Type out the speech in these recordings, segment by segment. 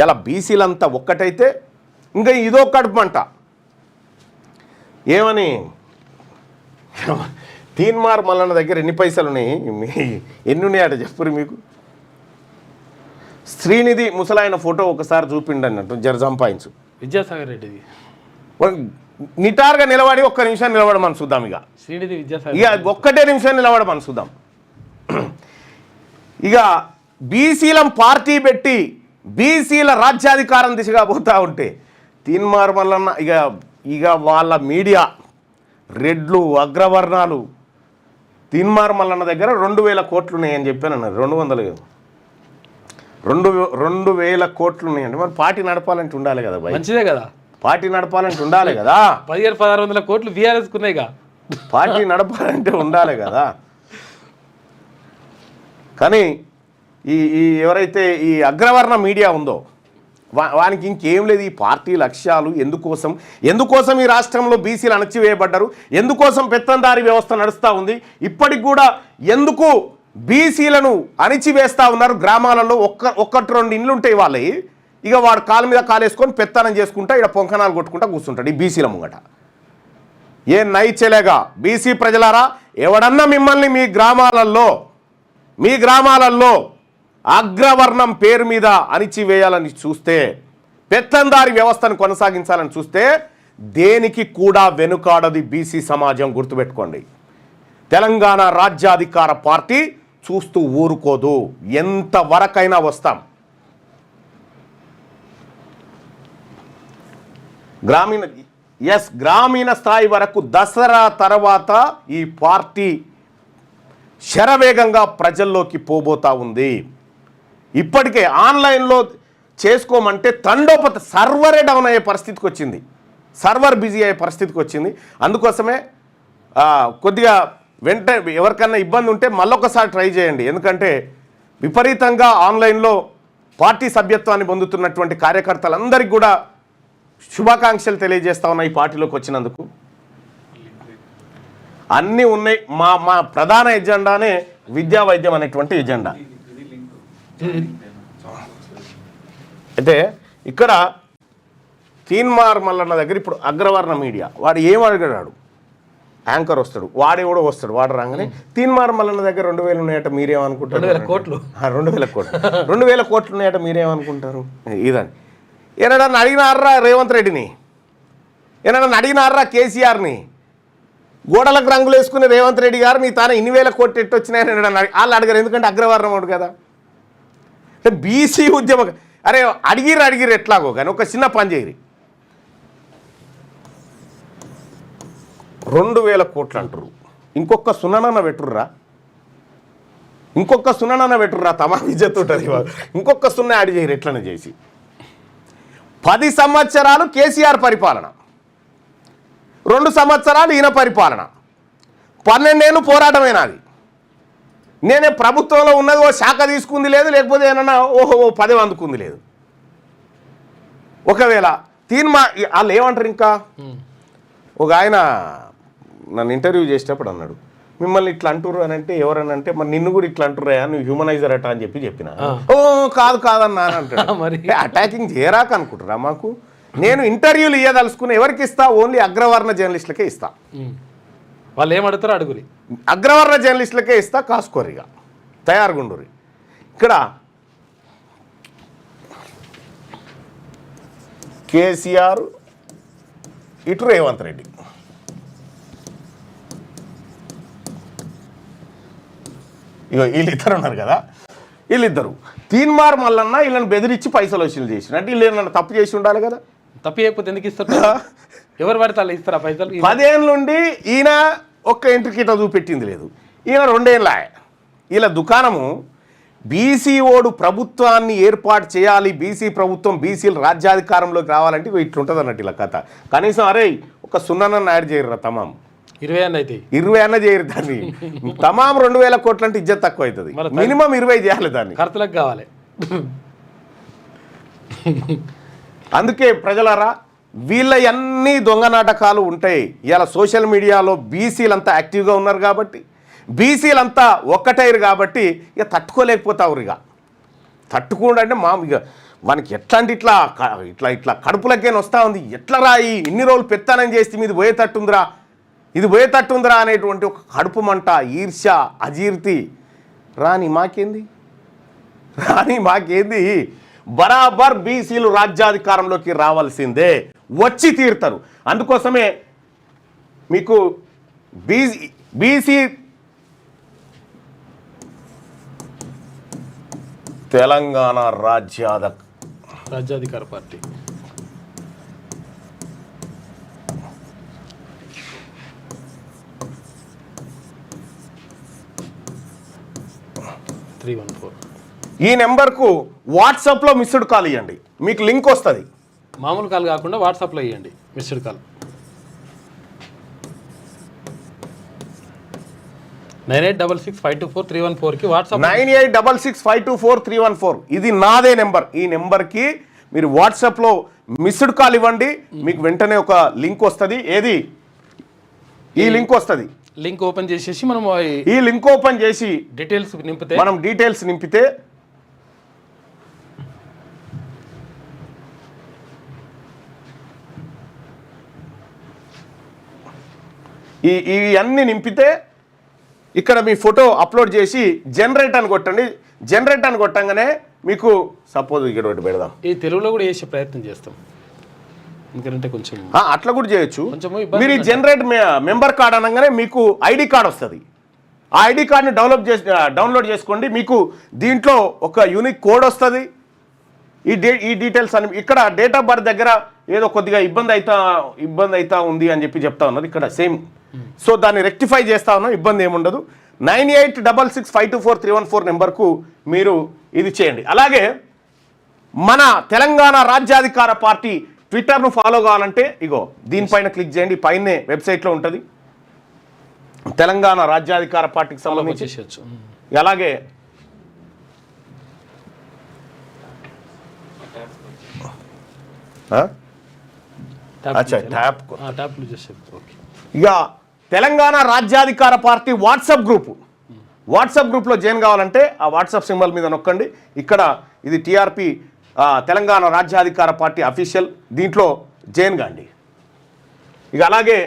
ఇలా బీసీలంతా ఒక్కటైతే ఇంకా ఇదో కడుపు మంట. ఏమని తీన్మార్ మల్లన్న దగ్గర ఎన్ని పైసలు ఉన్నాయి, ఎన్ని ఉన్నాయట చెప్పురు మీకు. శ్రీనిధి ముసలాయన ఫోటో ఒకసారి చూపిండి అన్నట్టు జర సంపాదించు. విద్యాసాగర్ రెడ్డిది నిటారుగా నిలబడి ఒక్క నిమిషం నిలబడమని చూద్దాం. ఇక శ్రీనిధి విద్యాసాగర్ ఇక ఒక్కటే నిమిషం నిలబడమని చూద్దాం. ఇక బీసీలం పార్టీ పెట్టి బీసీల రాజ్యాధికారం దిశగా పోతూ ఉంటే తీన్మార్ మల్లన్న ఇక వాళ్ళ మీడియా రెడ్లు అగ్రవర్ణాలు తీన్మార్ మల్లన్న దగ్గర 2000 కోట్లు ఉన్నాయని చెప్పాను అన్నారు. 200,000 కోట్లు ఉన్నాయండి. మరి పార్టీ నడపాలంటే ఉండాలి కదా భయ్, మంచిదే కదా. పార్టీ నడపాలంటే ఉండాలి కదా. 1500-1600 కోట్లు బీఆర్ఎస్కి ఉన్నాయిగా. పార్టీ నడపాలంటే ఉండాలి కదా. కానీ ఈ ఎవరైతే ఈ అగ్రవర్ణ మీడియా ఉందో వానికి ఇంకేం లేదు. ఈ పార్టీ లక్ష్యాలు ఎందుకోసం ఈ రాష్ట్రంలో బీసీలు అణచివేయబడ్డారు, ఎందుకోసం పెత్తందారీ వ్యవస్థ నడుస్తూ ఉంది, ఇప్పటికి కూడా ఎందుకు బీసీలను అణిచివేస్తూ ఉన్నారు. గ్రామాలలో ఒక్కటి 2 ఇండ్లు ఉంటాయి వాళ్ళవి. ఇక వాడు కాలు మీద కాలేసుకొని పెత్తనం చేసుకుంటా ఇక్కడ పొంకనాలు కొట్టుకుంటా కూర్చుంటాడు ఈ బీసీల ముంగట. ఏ నైచెలేగా బీసీ ప్రజలారా, ఎవడన్నా మిమ్మల్ని మీ గ్రామాలలో అగ్రవర్ణం పేరు మీద అణిచివేయాలని చూస్తే, పెత్తందారి వ్యవస్థను కొనసాగించాలని చూస్తే దేనికి కూడా వెనుకాడది బీసీ సమాజం. గుర్తుపెట్టుకోండి, తెలంగాణ రాజ్యాధికార పార్టీ చూస్తూ ఊరుకోదు. ఎంతవరకైనా వస్తాం. గ్రామీణ స్థాయి వరకు దసరా తర్వాత ఈ పార్టీ శరవేగంగా ప్రజల్లోకి పోబోతా ఉంది. ఇప్పటికే ఆన్లైన్లో చేసుకోమంటే సర్వరే డౌన్ అయ్యే పరిస్థితికి వచ్చింది, సర్వర్ బిజీ అయ్యే పరిస్థితికి వచ్చింది. అందుకోసమే కొద్దిగా ఎవరికన్నా ఇబ్బంది ఉంటే మళ్ళొకసారి ట్రై చేయండి. ఎందుకంటే విపరీతంగా ఆన్లైన్లో పార్టీ సభ్యత్వాన్ని పొందుతున్నటువంటి కార్యకర్తలందరికీ కూడా శుభాకాంక్షలు తెలియజేస్తా ఉన్నాయి. ఈ పార్టీలోకి వచ్చినందుకు అన్నీ ఉన్నాయి. మా ప్రధాన ఎజెండానే విద్యా వైద్యం అనేటువంటి ఎజెండా. అయితే ఇక్కడ తీన్మార్ మల్లన్న దగ్గర ఇప్పుడు అగ్రవర్ణ మీడియా వాడు ఏం అడిగాడు, యాంకర్ వస్తాడు, వాడేవాడో వస్తాడు, వాడు రాగానే తీన్మార్ మల్లన్న దగ్గర 2000 ఉన్నాయట మీరేమనుకుంటారు, 2000 కోట్లు 2000 కోట్లు ఉన్నాయట మీరేమనుకుంటారు. ఇదని ఏనాడన్నా అడిగినారా రేవంత్ రెడ్డిని, ఏనాడన్నా అడిగినారా కేసీఆర్ని, గోడలకు రంగులు వేసుకుని రేవంత్ రెడ్డి గారు నీ తాను 2,000 కోట్లు ఎట్టు వచ్చినాయని వాళ్ళు అడిగారు. ఎందుకంటే అగ్రవర్ణం వాడు కదా. బీసీ ఉద్యమం అరే అడిగిరు ఎట్లాగో కానీ ఒక చిన్న పని చేయరు. 2,000 కోట్లు అంటారు. ఇంకొక సున్ననన్న పెట్టుర్రా తమా విజత్ ఉంటుంది. ఇంకొక సున్న యాడ్ చేయరు. ఎట్లనే చేసి 10 సంవత్సరాలు కేసీఆర్ పరిపాలన, 2 సంవత్సరాలు ఈయన పరిపాలన, 12 ఏళ్ళు పోరాటమేనా అది. నేనే ప్రభుత్వంలో ఉన్నది ఓ శాఖ తీసుకుంది లేదు, లేకపోతే ఏమన్నా ఓహో 10 అందుకుంది లేదు. ఒకవేళ వాళ్ళు ఏమంటారు, ఇంకా ఒక ఆయన నన్ను ఇంటర్వ్యూ చేసేటప్పుడు అన్నాడు, మిమ్మల్ని ఇట్లా అంటుర్రు అని అంటే ఎవరనంటే మరి నిన్ను కూడా ఇట్లా అంటుర్రా నువ్వు హ్యూమనైజర్ అట అని చెప్పిన. ఓ కాదన్నా అని అంటాడు. అటాకింగ్ చేయరాక అనుకుంటారా మాకు. నేను ఇంటర్వ్యూలు ఇవ్వదలుచుకుని ఎవరికి ఇస్తా, ఓన్లీ అగ్రవర్ణ జర్నలిస్టులకే ఇస్తా. వాళ్ళు ఏమడుగుతారో అడుగురి, అగ్రవర్ణ జర్నలిస్టులకే ఇస్తా. కాసుకోరిగా తయారుగుండురి. ఇక్కడ కేసీఆర్ ఇటు రేవంత్ రెడ్డి, ఇగో వీళ్ళిద్దరు ఉన్నారు కదా, వీళ్ళిద్దరు తీన్మార్ మల్లన్న వీళ్ళని బెదిరించి పైసలు వసూలు చేసిన అంటే వీళ్ళు ఏమన్నా తప్పు చేసి ఉండాలి కదా. తప్పు చేయకపోతే ఎందుకు ఇస్తారు, ఎవరు పడితే వాళ్ళు ఇస్తారా పైసలు. 10 ఏళ్ళ నుండి ఈయన ఒక్క ఎంట్రీ కిట చూపెట్టింది లేదు, ఈయన 2 ఏళ్ళ. వీళ్ళ దుకాణము బీసీ ఓడు ప్రభుత్వాన్ని ఏర్పాటు చేయాలి, బీసీ ప్రభుత్వం బీసీలు రాజ్యాధికారంలోకి రావాలంటే ఇట్లుంటుంది అన్నట్టు ఇలా కథ. కనీసం అరే ఒక సున్నానన్న యాడ్ చేయరు తమాం 20 అన్న అయితే 20 అన్న చేయరు దాన్ని. తమాం 2,000 కోట్లు అంటే ఇజ్జత్ తక్కువ అవుతుంది. మినిమం 20 చేయాలి దాన్ని, ఖర్చులకు కావాలి. అందుకే ప్రజలారా వీళ్ళ అన్ని దొంగ నాటకాలు ఉంటాయి. ఇలా సోషల్ మీడియాలో బీసీలంతా యాక్టివ్గా ఉన్నారు కాబట్టి, బీసీలంతా ఒక్కటైరు కాబట్టి ఇక తట్టుకోలేకపోతారు. ఇక తట్టుకోండి అంటే ఇక వానికి ఎట్లా అంటే ఇట్లా ఇట్లా ఇట్లా కడుపులకేని వస్తూ ఉంది, ఎట్లా రాయి ఇన్ని రోజులు పెత్తానం చేస్తే ఇది పోయేటట్టుందిరా, ఇది పోయేటట్టుందిరా అనేటువంటి ఒక కడుపు మంట, ఈర్ష్య, అజీర్తి. రాని మాకేంది, బరాబర్ బీసీలు రాజ్యాధికారంలోకి రావాల్సిందే, వచ్చి తీరుతారు. అందుకోసమే మీకు బీసీ తెలంగాణ రాజ్యాధికార పార్టీ ఈ నెంబర్కు వాట్సాప్లో మిస్డ్ కాల్ ఇవ్వండి, మీకు లింక్ వస్తుంది. మామూలు కాల్ కాకుండా వాట్సాప్లో ఇవ్వండి మిస్డ్ కాల్. 9866524314కి వాట్సాప్ 9866524314 ఇది నాదే నెంబర్. ఈ నెంబర్కి మీరు వాట్సాప్లో మిస్డ్ కాల్ ఇవ్వండి, మీకు వెంటనే ఒక లింక్ వస్తుంది. ఏది ఈ లింక్ వస్తుంది, లింక్ ఓపెన్ చేసేసి మనం ఈ లింక్ ఓపెన్ చేసి డీటెయిల్స్ నింపితే ఇవన్నీ నింపితే ఇక్కడ మీ ఫోటో అప్లోడ్ చేసి జనరేట్ అని కొట్టండి. జనరేట్ అని కొట్టంగానే మీకు సపోజ్ ఇక్కడ ఒకటి పెడదాం. ఈ తెలుగులో కూడా చేసే ప్రయత్నం చేస్తాం, ఎందుకంటే కొంచెం అట్లా కూడా చేయొచ్చు. మీరు ఈ జనరేట్ మెంబర్ కార్డ్ అనగానే మీకు ఐడి కార్డ్ వస్తుంది. ఆ ఐడి కార్డ్ని డౌన్లోడ్ చేసుకోండి. మీకు దీంట్లో ఒక యూనిక్ కోడ్ వస్తుంది. ఈ డీటెయిల్స్ అని ఇక్కడ డేట్ ఆఫ్ బర్త్ దగ్గర ఏదో కొద్దిగా ఇబ్బంది అవుతా ఉంది అని చెప్తా ఉన్నది ఇక్కడ సేమ్. సో దాన్ని రెక్టిఫై చేస్తా ఉన్నాం, ఇబ్బంది ఏముండదు. 9866524314 నెంబర్కు మీరు ఇది చేయండి. అలాగే మన తెలంగాణ రాజ్యాధికార పార్టీ ట్విట్టర్ను ఫాలో కావాలంటే ఇగో దీనిపైన క్లిక్ చేయండి, పైనే వెబ్సైట్లో ఉంటుంది. తెలంగాణ రాజ్యాధికార పార్టీకి సంబంధించి అలాగే ఇక తెలంగాణ రాజ్యాధికార పార్టీ వాట్సాప్ గ్రూప్లో జాయిన్ కావాలంటే ఆ వాట్సాప్ సింబల్ మీద నొక్కండి. ఇక్కడ ఇది TRP Telangana Rajyadhikara party official, దీంట్లో జాయిన్ కాండి. ఇక అలాగే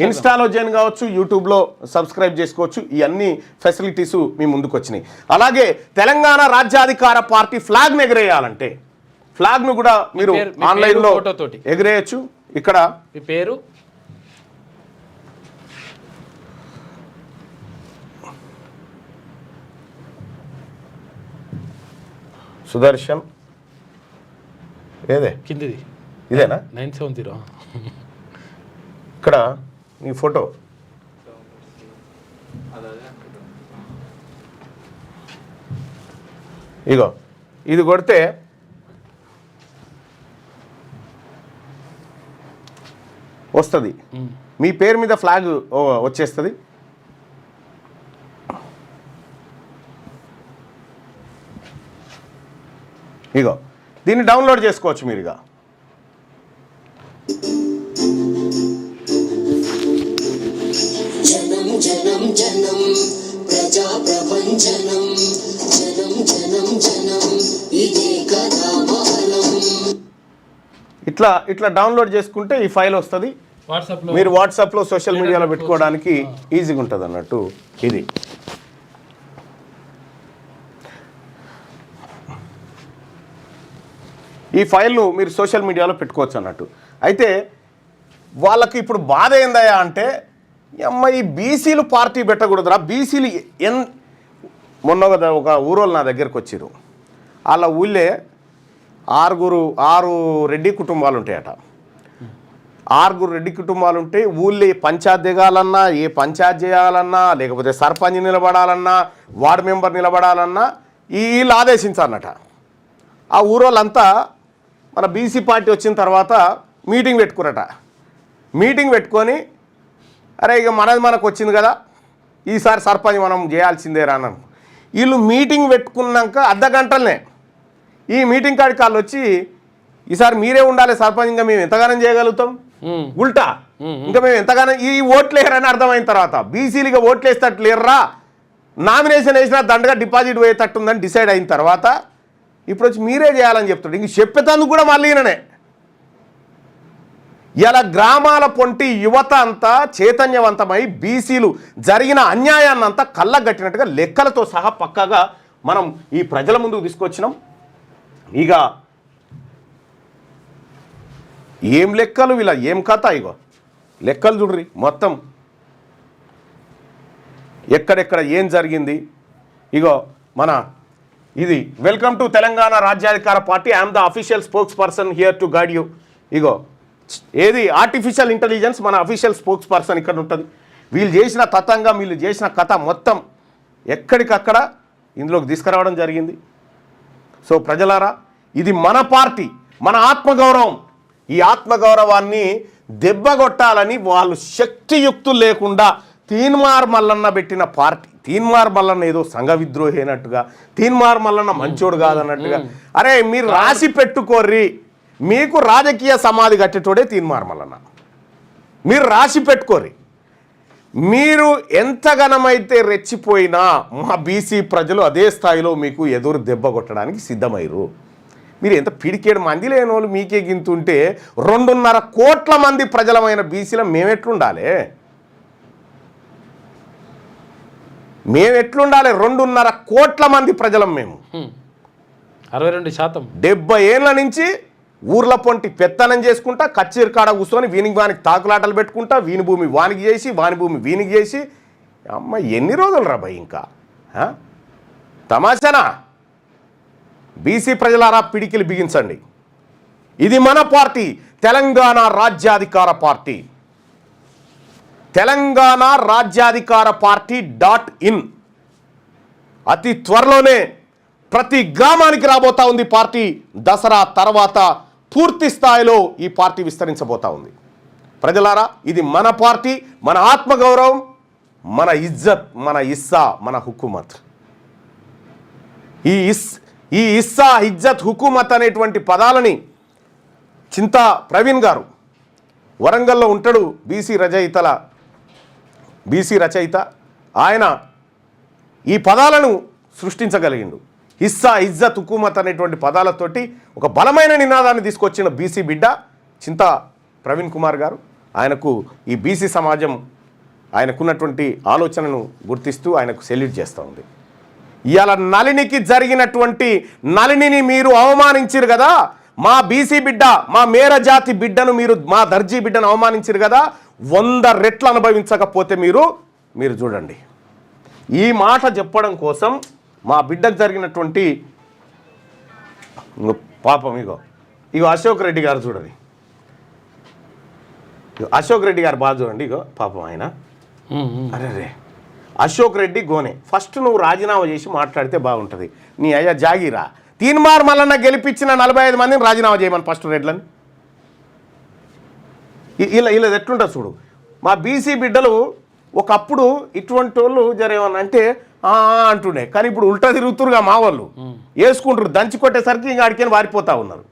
ఇన్స్టాలో జాయిన్ కావచ్చు, యూట్యూబ్లో సబ్స్క్రైబ్ చేసుకోవచ్చు. ఈ అన్ని ఫెసిలిటీసు మీ ముందుకు వచ్చినాయి. అలాగే తెలంగాణ రాజ్యాధికార పార్టీ ఫ్లాగ్ను ఎగరేయాలంటే ఫ్లాగ్ను కూడా మీరు ఆన్లైన్లో ఎగరేయచ్చు. ఇక్కడ మీ పేరు, సుదర్శన్, ఏదే కిందిది ఇదేనా 970. ఇక్కడ నీ ఫోటో, ఇగో ఇది కొడితే వస్తుంది, మీ పేరు మీద ఫ్లాగ్ వచ్చేస్తుంది. ఇగో దీన్ని డౌన్లోడ్ చేసుకోవచ్చు మీరుగా. ఇట్లా డౌన్లోడ్ చేసుకుంటే ఈ ఫైల్ వస్తుంది. మీరు వాట్సాప్లో సోషల్ మీడియాలో పెట్టుకోవడానికి ఈజీగా ఉంటుంది అన్నట్టు. ఇది ఈ ఫైల్ను మీరు సోషల్ మీడియాలో పెట్టుకోవచ్చు అన్నట్టు. అయితే వాళ్ళకి ఇప్పుడు బాధ ఏందయ్యా అంటే, ఈ బీసీలు పార్టీ పెట్టకూడదురా, బీసీలు మొన్న ఒక ఊరోళ్ళు నా దగ్గరకు వచ్చారు. వాళ్ళ ఊళ్ళే 6 రెడ్డి కుటుంబాలు ఉంటాయట. 6 రెడ్డి కుటుంబాలు ఉంటే ఊళ్ళో పంచాయత్ దిగాలన్నా, ఏ పంచాయత్ చేయాలన్నా, లేకపోతే సర్పంచ్ నిలబడాలన్నా, వార్డు మెంబర్ నిలబడాలన్నా వీళ్ళు ఆదేశించారన్నట. ఆ ఊరోళ్ళంతా మన బీసీ పార్టీ వచ్చిన తర్వాత మీటింగ్ పెట్టుకురట. మీటింగ్ పెట్టుకొని అరే ఇక మనకు వచ్చింది కదా, ఈసారి సర్పంచ్ మనం చేయాల్సిందే రాను. వీళ్ళు మీటింగ్ పెట్టుకున్నాక అర్ధగంటలనే ఈ మీటింగ్ కాడికి వాళ్ళు వచ్చి ఈసారి మీరే ఉండాలి సర్పంచ్, ఇంకా మేము ఎంతగానో చేయగలుగుతాం, ఉల్టా ఇంకా మేము ఎంతగానో ఈ ఓట్లు వేయరని అర్థమైన తర్వాత బీసీలుగా ఓట్లు వేస్తట్టు లేర్రా నామినేషన్ వేసినా దండగా డిపాజిట్ పోయేటట్టుందని డిసైడ్ అయిన తర్వాత ఇప్పుడు వచ్చి మీరే చేయాలని చెప్తాడు. ఇంక చెప్పేతందుకు కూడా మళ్ళీ ఈయననే. ఇలా గ్రామాల పొంటి యువత అంతా చైతన్యవంతమై బీసీలు జరిగిన అన్యాయాన్నంతా కళ్ళగట్టినట్టుగా లెక్కలతో సహా పక్కాగా మనం ఈ ప్రజల ముందుకు తీసుకొచ్చినాం. ఇక ఏం లెక్కలు ఇలా ఏం కథ, ఇగో లెక్కలు చూడ్రి మొత్తం ఎక్కడెక్కడ ఏం జరిగింది. ఇగో మన ఇది welcome to Telangana Rajyadhikara party, I'm the official spokesperson here to guide you. ఇగో ఏది ఆర్టిఫిషియల్ ఇంటెలిజెన్స్ మన అఫీషియల్ స్పోక్స్ పర్సన్ ఇక్కడ ఉంటుంది. వీళ్ళు చేసిన తతంగం, వీళ్ళు చేసిన కథ మొత్తం ఎక్కడికక్కడ ఇందులోకి తీసుకురావడం జరిగింది. సో ప్రజలారా, ఇది మన పార్టీ, మన ఆత్మగౌరవం. ఈ ఆత్మగౌరవాన్ని దెబ్బగొట్టాలని వాళ్ళు శక్తియుక్తులు లేకుండా తీన్మార్ మల్లన్న పెట్టిన పార్టీ. తీన్మార్ మల్లన్న ఏదో సంఘ విద్రోహి అయినట్టుగా, తీన్మార్ మల్లన్న మంచోడు కాదన్నట్టుగా. అరే మీరు రాసి పెట్టుకోర్రి, మీకు రాజకీయ సమాధి కట్టేటోడే తీన్మార్ మల్లన్న. మీరు రాసి పెట్టుకోర్రి. మీరు ఎంతగనమైతే రెచ్చిపోయినా మా బీసీ ప్రజలు అదే స్థాయిలో మీకు ఎదురు దెబ్బ కొట్టడానికి సిద్ధమయ్యారు. మీరు ఎంత పిడికేడు మంది లేని వాళ్ళు మీకే గింతుంటే 2.5 కోట్ల మంది ప్రజలమైన బీసీలో మేమెట్లుండాలి? మేమెట్లుండాలి? 2.5 కోట్ల మంది ప్రజలం మేము. 62%. 70 ఏళ్ళ నుంచి ఊర్ల పొంటి పెత్తనం చేసుకుంటా, కచ్చేరి కాడ కూర్చొని వీనికి వానికి తాకులాటలు పెట్టుకుంటా, వీని భూమి వానికి చేసి, వాని భూమి వీనికి చేసి, అమ్మ ఎన్ని రోజులు రా భయ్ ఇంకా తమాషానా? బీసీ ప్రజలారా పిడికిలు బిగించండి. ఇది మన party, Telangana Rajyadhikara party. Telangana Rajyadhikara party .in. అతి త్వరలోనే ప్రతి గ్రామానికి రాబోతా ఉంది పార్టీ. దసరా తర్వాత పూర్తి స్థాయిలో ఈ పార్టీ విస్తరించబోతా ఉంది. ప్రజలారా, ఇది మన పార్టీ, మన ఆత్మగౌరవం, మన ఇజ్జత్, మన ఇస్సా, మన హుకుమత్. ఈ ఇస్సా, ఇజ్జత్, హుకుమత్ అనేటువంటి పదాలని చింతా ప్రవీణ్ గారు, వరంగల్లో ఉంటాడు, బీసీ రచయిత. ఆయన ఈ పదాలను సృష్టించగలిగిండు. ఇస్సా, ఇజ్జత్, హుకుమత్ అనేటువంటి పదాలతోటి ఒక బలమైన నినాదాన్ని తీసుకొచ్చిన బీసీ బిడ్డ చింతా ప్రవీణ్ కుమార్ గారు. ఆయనకు ఈ బీసీ సమాజం ఆయనకున్నటువంటి ఆలోచనను గుర్తిస్తూ ఆయనకు సెల్యూట్ చేస్తూ ఉంది. ఇవాళ నళినికి జరిగినటువంటి నళినిని మీరు అవమానించారు కదా, మా బీసీ బిడ్డ, మా మేర జాతి బిడ్డను మీరు, మా దర్జీ బిడ్డను అవమానించారు కదా, 100 రెట్లు అనుభవించకపోతే మీరు చూడండి. ఈ మాట చెప్పడం కోసం మా బిడ్డకు జరిగినటువంటి పాపం ఇగో అశోక్ రెడ్డి గారు చూడండి. అశోక్ రెడ్డి గారు బాగా చూడండి. ఇగో పాపం ఆయన, అరే అశోక్ రెడ్డి గోనే. ఫస్ట్ నువ్వు రాజీనామా చేసి మాట్లాడితే బాగుంటుంది. నీ అయ్యా జాగీరా. తీన్మార్ మల్లన్న గెలిపించిన 45 మందిని రాజీనామా చేయమని ఫస్ట్ రెడ్లని. ఇలా ఎట్లుంటుంది చూడు. మా బీసీ బిడ్డలు ఒకప్పుడు ఇటువంటి వాళ్ళు జరేమన్నా అంటే అంటుండే, కానీ ఇప్పుడు ఉల్టా తిరుగుతురుగా మా వాళ్ళు వేసుకుంటారు. దంచి కొట్టేసరికి ఇంకా అడికని వారిపోతా ఉన్నారు.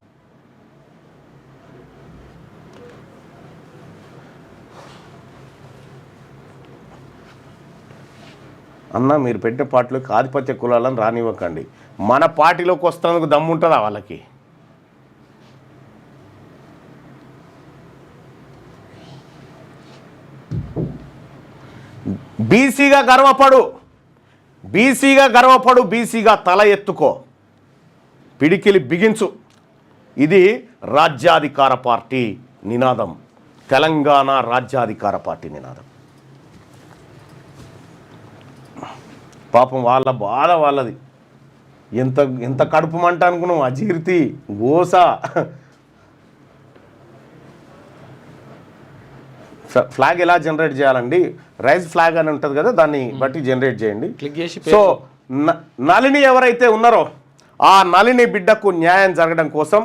అన్న మీరు పెట్టిన పార్టీలోకి ఆధిపత్య కులాలను రానివ్వకండి. మన పార్టీలోకి వస్తున్నందుకు దమ్ముంటుందా వాళ్ళకి? బీసీగా గర్వపడు, బీసీగా తల ఎత్తుకో, పిడికిలి బిగించు. ఇది రాజ్యాధికార పార్టీ నినాదం, తెలంగాణ రాజ్యాధికార పార్టీ నినాదం. పాపం వాళ్ళ బాధ వాళ్ళది. ఎంత కడుపు మంట అనుకున్నాం, అజీర్తి, గోస. ఫ్లాగ్ ఎలా జనరేట్ చేయాలండి? రైజ్ ఫ్లాగ్ అని ఉంటుంది కదా, దాన్ని బట్టి జనరేట్ చేయండి. సో నళిని ఎవరైతే ఉన్నారో ఆ నళిని బిడ్డకు న్యాయం జరగడం కోసం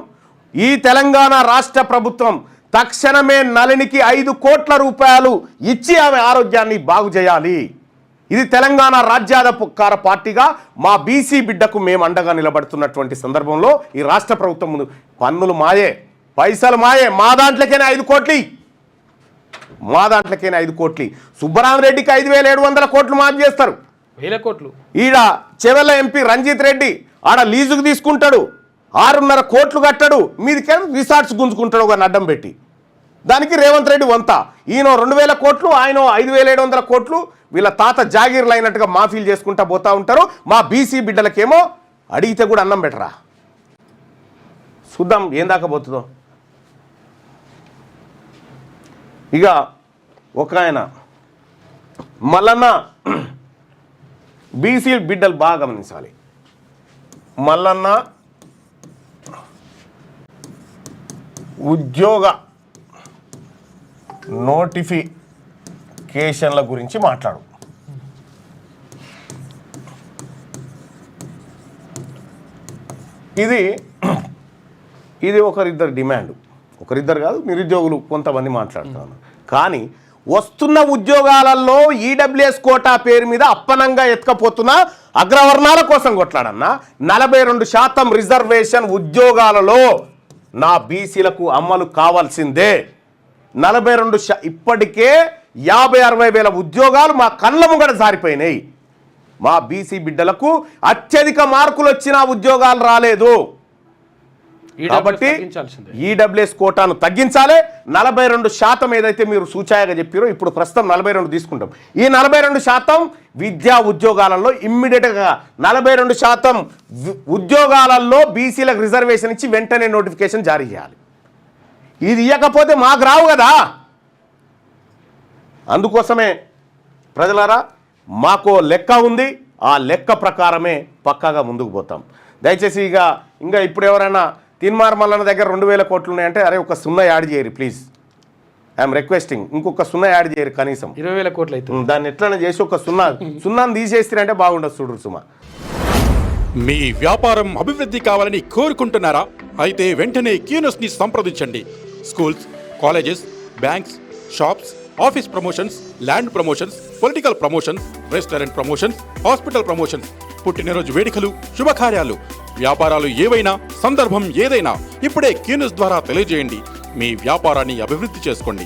ఈ తెలంగాణ రాష్ట్ర ప్రభుత్వం తక్షణమే నళినికి 5 కోట్ల రూపాయలు ఇచ్చి ఆమె ఆరోగ్యాన్ని బాగు చేయాలి. ఇది తెలంగాణ రాజ్యాధికార పార్టీగా మా బీసీ బిడ్డకు మేము అండగా నిలబడుతున్నటువంటి సందర్భంలో ఈ రాష్ట్ర ప్రభుత్వం ముందు పన్నులు మాయే, పైసలు మాయే, మా దాంట్లోకైనా 5 కోట్లు, మా దాంట్లోకైనా 5 కోట్లు. సుబ్బరామరెడ్డికి 5,700 కోట్లు మాఫీ చేస్తారు. వేల కోట్లు. ఈడ చెవెల ఎంపీ రంజిత్ రెడ్డి ఆడ లీజుకు తీసుకుంటాడు, 6.5 కోట్లు కట్టాడు, మీదికే రిసార్ట్స్ గుంజుకుంటాడు ఒక అడ్డం పెట్టి. దానికి రేవంత్ రెడ్డి వంత, ఈయన 2,000 కోట్లు, ఆయన 5,700 కోట్లు, వీళ్ళ తాత జాగీర్లు అయినట్టుగా మాఫీలు చేసుకుంటా పోతా ఉంటారు. మా బీసీ బిడ్డలకేమో అడిగితే కూడా అన్నం పెట్టరా. చూద్దాం ఏం దాకా పోతుందో. ఇక ఒక ఆయన మల్లన్న బీసీ బిడ్డలు బాగా గమనించాలి. మల్లన్న ఉద్యోగ నోటిఫికేషన్ల గురించి మాట్లాడు. ఇది ఒకరిద్దరు డిమాండ్, ఒకరిద్దరు కాదు, నిరుద్యోగులు కొంతమంది మాట్లాడుతున్నారు. కానీ వస్తున్న ఉద్యోగాలలో ఈడబ్ల్యూఎస్ కోటా పేరు మీద అప్పనంగా ఎత్తుకపోతున్న అగ్రవర్ణాల కోసం కొట్లాడన్నా 42% రిజర్వేషన్ ఉద్యోగాలలో నా బీసీలకు అమలు కావాల్సిందే. 42 ఇప్పటికే 50-60 వేల ఉద్యోగాలు మా కళ్ళ ముంగడ జారిపోయినాయి. మా బీసీ బిడ్డలకు అత్యధిక మార్కులు వచ్చిన ఉద్యోగాలు రాలేదు. కాబట్టి ఈడబ్ల్యూఎస్ కోటాను తగ్గించాలి. 42% ఏదైతే మీరు సూచాయగా చెప్పారో ఇప్పుడు ప్రస్తుతం 42 తీసుకుంటాం. ఈ 42% విద్యా ఉద్యోగాలలో ఇమ్మీడియట్గా 42% ఉద్యోగాలలో బీసీలకు రిజర్వేషన్ ఇచ్చి వెంటనే నోటిఫికేషన్ జారీ చేయాలి. ఇది ఇవ్వకపోతే మాకు రావు కదా. అందుకోసమే ప్రజలారా మాకు లెక్క ఉంది, ఆ లెక్క ప్రకారమే పక్కాగా ముందుకు పోతాం. దయచేసి ఇంకా ఇప్పుడు ఎవరైనా తీన్మార్ మల్లన్న దగ్గర 2,000 కోట్లు ఉన్నాయంటే అరే ఒక 0 యాడ్ చేయరు ప్లీజ్, ఐఎమ్ రిక్వెస్టింగ్. ఇంకొక 0 యాడ్ చేయరు, కనీసం 20,000 కోట్లు అయితే దాన్ని ఎట్లనే చేసి ఒక 0 తీసేస్తారంటే బాగుండదు. చూడరు సుమా. మీ వ్యాపారం అభివృద్ధి కావాలని కోరుకుంటున్నారా? అయితే వెంటనే క్యూనస్ని సంప్రదించండి. Schools, colleges, banks, shops, office promotions, land promotions, political promotions, restaurant promotions, hospital promotions, పుట్టినరోజు వేడుకలు, శుభకార్యాలు, వ్యాపారాలు ఏవైనా, సందర్భం ఏదైనా ఇప్పుడే క్యూనస్ ద్వారా తెలియజేయండి. మీ వ్యాపారాన్ని అభివృద్ధి చేసుకోండి.